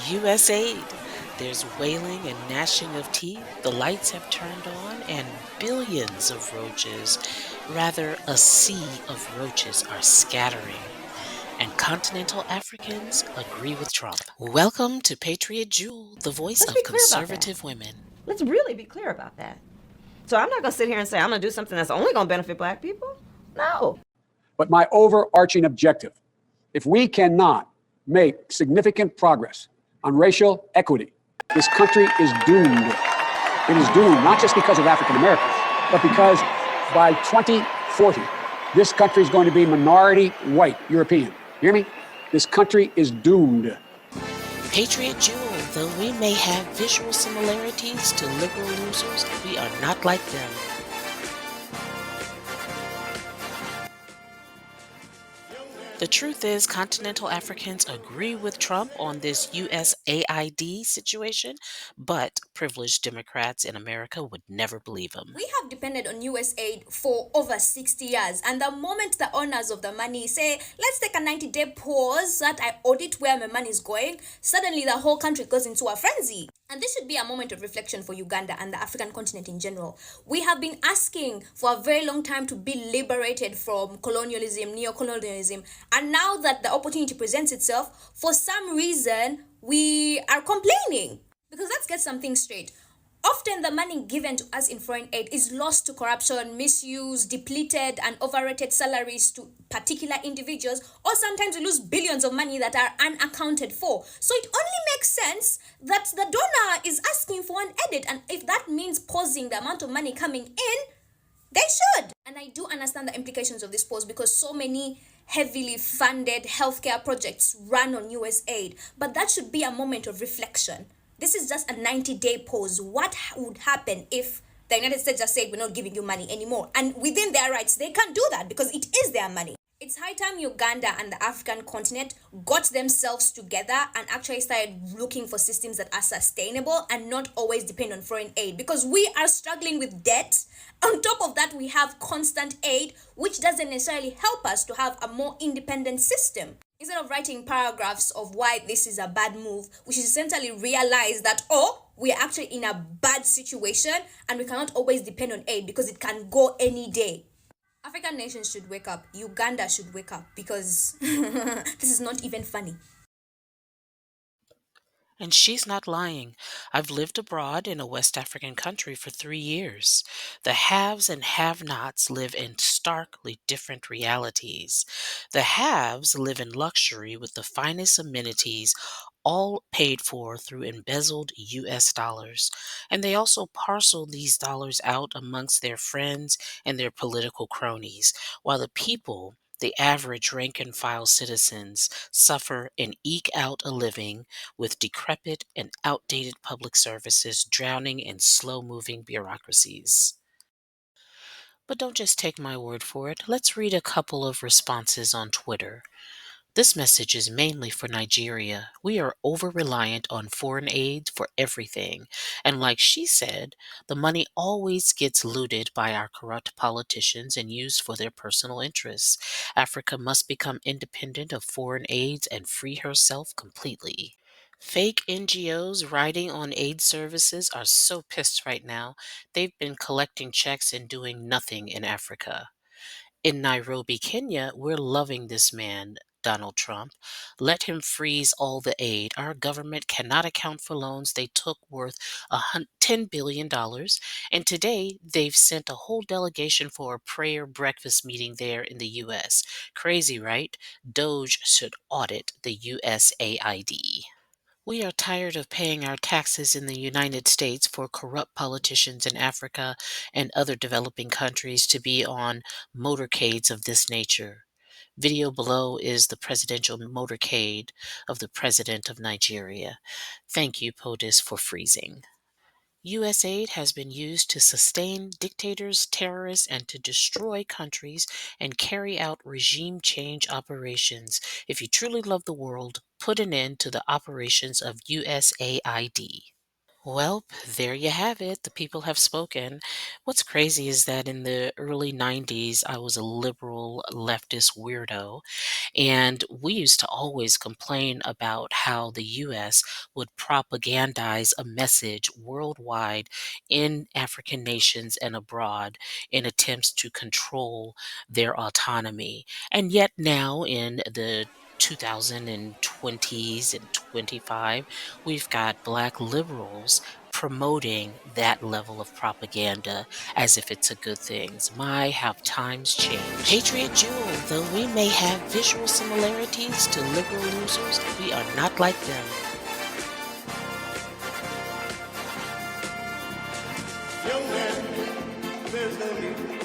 USAID. There's wailing and gnashing of teeth, the lights have turned on, and billions of roaches, rather, a sea of roaches, are scattering. And continental Africans agree with Trump. Welcome to Patriot Jewel, the voice Let's be of clear about that. conservative women. Let's really be clear about that. So I'm not going to sit here and say I'm going to do something that's only going to benefit black people. No. But my overarching objective, if we cannot make significant progress on racial equity, this country is doomed. It is doomed not just because of African Americans, but because by 2040, this country is going to be minority white European. You hear me? This country is doomed. Patriot Jewel, though we may have visual similarities to liberal losers, we are not like them. The truth is, continental Africans agree with Trump on this USAID situation, but privileged Democrats in America would never believe him. We have depended on USAID for over 60 years, and the moment the owners of the money say, let's take a 90-day pause so that I audit where my money is going, suddenly the whole country goes into a frenzy. And this should be a moment of reflection for Uganda and the African continent in general. We have been asking for a very long time to be liberated from colonialism, neo-colonialism, and now that the opportunity presents itself, for some reason, we are complaining. Because let's get something straight. Often the money given to us in foreign aid is lost to corruption, misuse, depleted and overrated salaries to particular individuals, or sometimes we lose billions of money that are unaccounted for. So it only makes sense that the donor is asking for an edit, and if that means pausing the amount of money coming in, they should. And I do understand the implications of this pause because so many heavily funded healthcare projects run on USAID, but that should be a moment of reflection. This is just a 90-day pause. What would happen if the United States just said, we're not giving you money anymore? And within their rights, they can't do that because it is their money. It's high time Uganda and the African continent got themselves together and actually started looking for systems that are sustainable and not always depend on foreign aid, because we are struggling with debt. On top of that, we have constant aid, which doesn't necessarily help us to have a more independent system. Instead of writing paragraphs of why this is a bad move, we should essentially realize that, we are actually in a bad situation and we cannot always depend on aid because it can go any day. African nations should wake up. Uganda should wake up because this is not even funny. And she's not lying. I've lived abroad in a West African country for 3 years. The haves and have-nots live in starkly different realities. The haves live in luxury with the finest amenities, all paid for through embezzled US dollars. And they also parcel these dollars out amongst their friends and their political cronies, while the people, the average rank and file citizens, suffer and eke out a living with decrepit and outdated public services drowning in slow moving bureaucracies. But don't just take my word for it. Let's read a couple of responses on Twitter. This message is mainly for Nigeria. We are over reliant on foreign aid for everything. And like she said, the money always gets looted by our corrupt politicians and used for their personal interests. Africa must become independent of foreign aids and free herself completely. Fake NGOs riding on aid services are so pissed right now. They've been collecting checks and doing nothing in Africa. In Nairobi, Kenya, we're loving this man, Donald Trump. Let him freeze all the aid. Our government cannot account for loans they took worth $10 billion. dollars. And today, they've sent a whole delegation for a prayer breakfast meeting there in the U.S. Crazy, right? DOGE should audit the USAID. We are tired of paying our taxes in the United States for corrupt politicians in Africa and other developing countries to be on motorcades of this nature. Video below is the presidential motorcade of the President of Nigeria. Thank you, POTUS, for freezing. USAID has been used to sustain dictators, terrorists, and to destroy countries and carry out regime change operations. If you truly love the world, put an end to the operations of USAID. Well, there you have it. The people have spoken. What's crazy is that in the early 90s, I was a liberal leftist weirdo. And we used to always complain about how the US would propagandize a message worldwide in African nations and abroad in attempts to control their autonomy. And yet now in the 2020s and 25, we've got Black liberals promoting that level of propaganda as if it's a good thing. My, have times changed. Patriot Jewel, though we may have visual similarities to liberal losers, we are not like them. Young man, there's no need